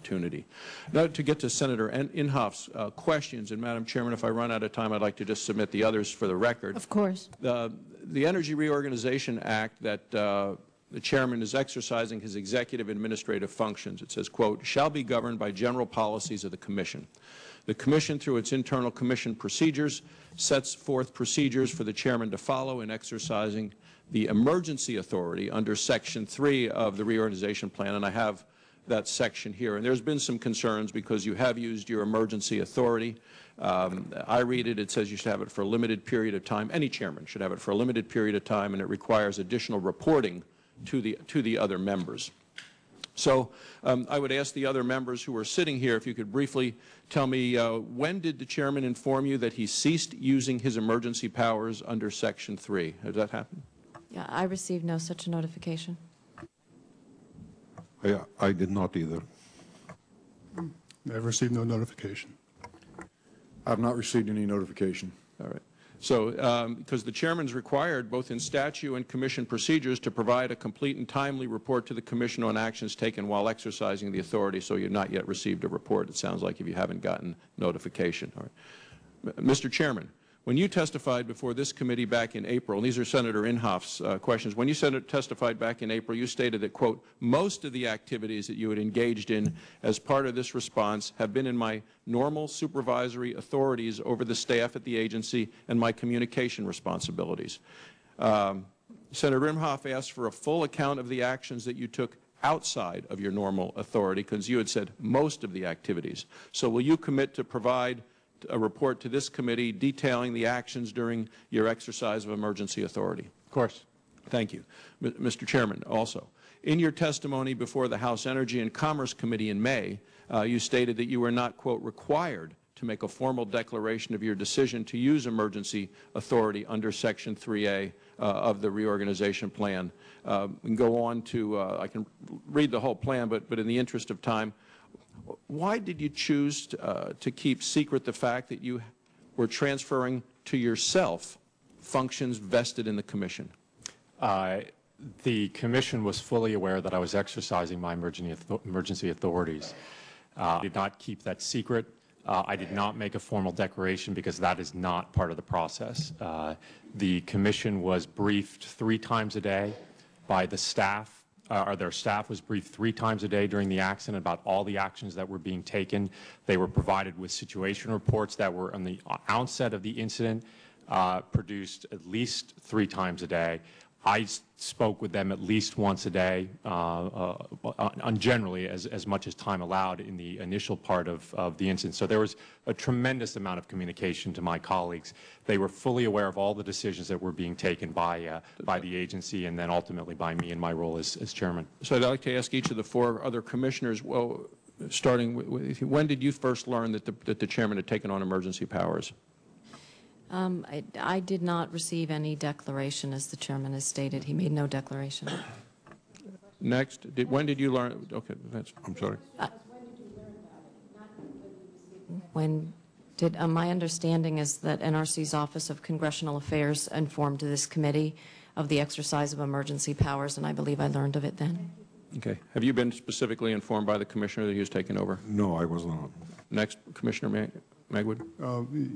opportunity. Now, to get to Senator Inhofe's questions, and Madam Chairman, if I run out of time, I'd like to just submit the others for the record. Of course. The Energy Reorganization Act that the chairman is exercising his executive administrative functions, it says, quote, shall be governed by general policies of the Commission. The Commission, through its internal Commission procedures, sets forth procedures for the chairman to follow in exercising the emergency authority under Section 3 of the reorganization plan, and I have that section here. And there's been some concerns because you have used your emergency authority. I read it, it says you should have it for a limited period of time. Any chairman should have it for a limited period of time, and it requires additional reporting to the other members. So I would ask the other members who are sitting here if you could briefly tell me when did the chairman inform you that he ceased using his emergency powers under Section 3? Has that happened? Yeah, I received no such notification. I did not either. I've received no notification. I have not received any notification. All right. So, because the chairman is required, both in statute and commission procedures, to provide a complete and timely report to the commission on actions taken while exercising the authority, so you've not yet received a report, it sounds like, if you haven't gotten notification. All right. Mr. Chairman, when you testified before this committee back in April, and these are Senator Inhofe's questions, when you testified back in April, you stated that, quote, most of the activities that you had engaged in as part of this response have been in my normal supervisory authorities over the staff at the agency and my communication responsibilities. Senator Inhofe asked for a full account of the actions that you took outside of your normal authority, because you had said most of the activities. So will you commit to provide a report to this committee detailing the actions during your exercise of emergency authority? Of course. Thank you. Mr. Chairman, also, in your testimony before the House Energy and Commerce Committee in May, you stated that you were not, quote, required to make a formal declaration of your decision to use emergency authority under Section 3A of the reorganization plan. We can go on to, I can read the whole plan, but in the interest of time, why did you choose to keep secret the fact that you were transferring to yourself functions vested in the Commission? The Commission was fully aware that I was exercising my emergency authorities. I did not keep that secret. I did not make a formal declaration because that is not part of the process. The Commission was briefed 3 times a day by the staff. Their staff was briefed 3 times a day during the accident about all the actions that were being taken. They were provided with situation reports that were on the outset of the incident, produced at least 3 times a day. I spoke with them at least once a day, generally as much as time allowed in the initial part of the incident. So there was a tremendous amount of communication to my colleagues. They were fully aware of all the decisions that were being taken by the agency and then ultimately by me in my role as chairman. So I'd like to ask each of the 4 other commissioners, well, starting with, when did you first learn that the chairman had taken on emergency powers? I did not receive any declaration, as the chairman has stated. He made no declaration. Next, when did you learn? Okay, I'm sorry. When did my understanding is that NRC's Office of Congressional Affairs informed this committee of the exercise of emergency powers, and I believe I learned of it then. Okay. Have you been specifically informed by the commissioner that he was taken over? No, I was not. Next, Commissioner Magwood.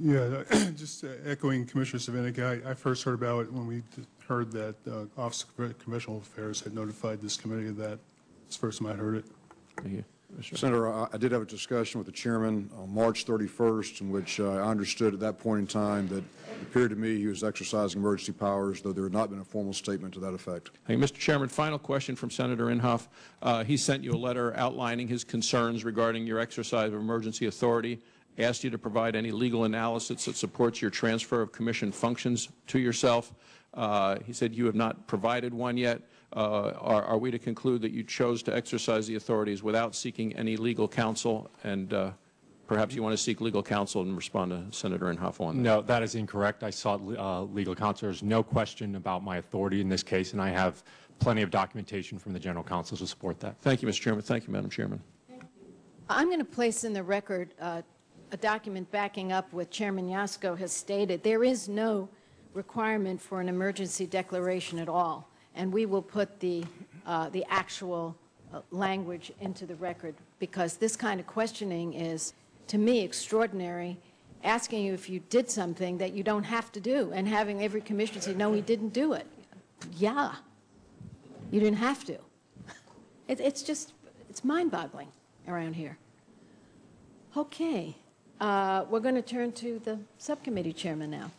Yeah, just echoing Commissioner Savinik, I first heard about it when we heard that Office of Congressional Affairs had notified this committee of that. It's the first time I heard it. Thank you. Senator, I did have a discussion with the chairman on March 31st in which I understood at that point in time that it appeared to me he was exercising emergency powers, though there had not been a formal statement to that effect. Hey, Mr. Chairman, final question from Senator Inhofe. He sent you a letter outlining his concerns regarding your exercise of emergency authority, asked you to provide any legal analysis that supports your transfer of commission functions to yourself. He said you have not provided one yet. Are we to conclude that you chose to exercise the authorities without seeking any legal counsel, and perhaps you want to seek legal counsel and respond to Senator Inhofe on that? No, that is incorrect. I sought legal counsel. There's no question about my authority in this case, and I have plenty of documentation from the General Counsel to support that. Thank you, Mr. Chairman. Thank you, Madam Chairman. I'm going to place in the record a document backing up what Chairman Jaczko has stated. There is no requirement for an emergency declaration at all. And we will put the actual language into the record, because this kind of questioning is, to me, extraordinary, asking you if you did something that you don't have to do, and having every commissioner say, no, he didn't do it. Yeah, you didn't have to. It's just, it's mind-boggling around here. Okay, we're going to turn to the subcommittee chairman now.